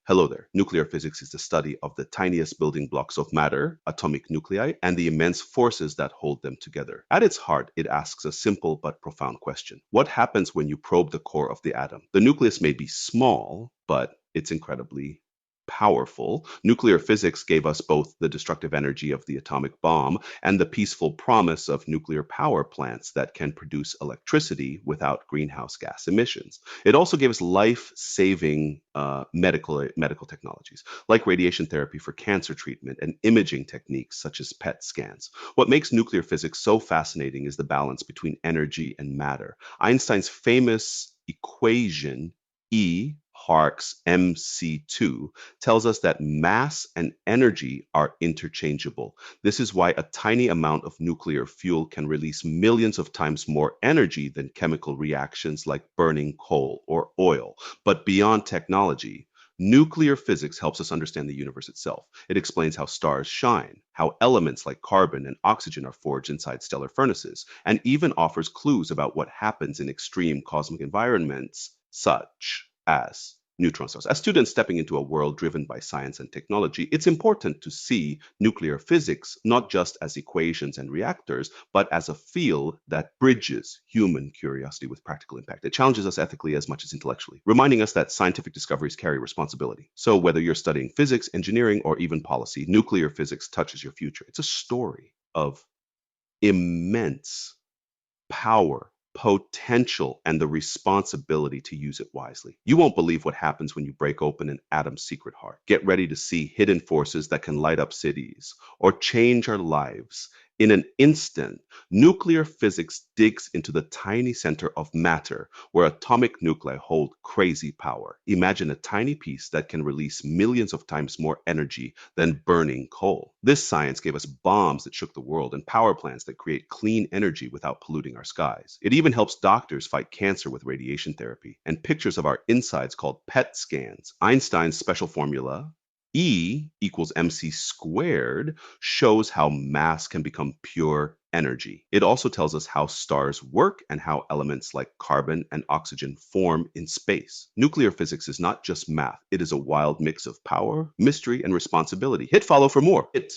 Hello there. Nuclear physics is the study of the tiniest building blocks of matter, atomic nuclei, and the immense forces that hold them together. At its heart, it asks a simple but profound question. What happens when you probe the core of the atom? The nucleus may be small, but it's incredibly powerful. Nuclear physics gave us both the destructive energy of the atomic bomb and the peaceful promise of nuclear power plants that can produce electricity without greenhouse gas emissions. It also gave us life-saving medical technologies like radiation therapy for cancer treatment and imaging techniques such as PET scans. What makes nuclear physics so fascinating is the balance between energy and matter. Einstein's famous equation E Harks mc2 tells us that mass and energy are interchangeable. This is why a tiny amount of nuclear fuel can release millions of times more energy than chemical reactions like burning coal or oil. But beyond technology, nuclear physics helps us understand the universe itself. It explains how stars shine, how elements like carbon and oxygen are forged inside stellar furnaces, and even offers clues about what happens in extreme cosmic environments such as neutron stars. As students stepping into a world driven by science and technology, it's important to see nuclear physics not just as equations and reactors, but as a field that bridges human curiosity with practical impact. It challenges us ethically as much as intellectually, reminding us that scientific discoveries carry responsibility. So whether you're studying physics, engineering, or even policy, nuclear physics touches your future. It's a story of immense power, potential, and the responsibility to use it wisely. You won't believe what happens when you break open an atom's secret heart. Get ready to see hidden forces that can light up cities or change our lives. In an instant, nuclear physics digs into the tiny center of matter where atomic nuclei hold crazy power. Imagine a tiny piece that can release millions of times more energy than burning coal. This science gave us bombs that shook the world and power plants that create clean energy without polluting our skies. It even helps doctors fight cancer with radiation therapy. And pictures of our insides called PET scans, Einstein's special formula, E equals mc squared, shows how mass can become pure energy. It also tells us how stars work and how elements like carbon and oxygen form in space. Nuclear physics is not just math, it is a wild mix of power, mystery, and responsibility. Hit follow for more. Hit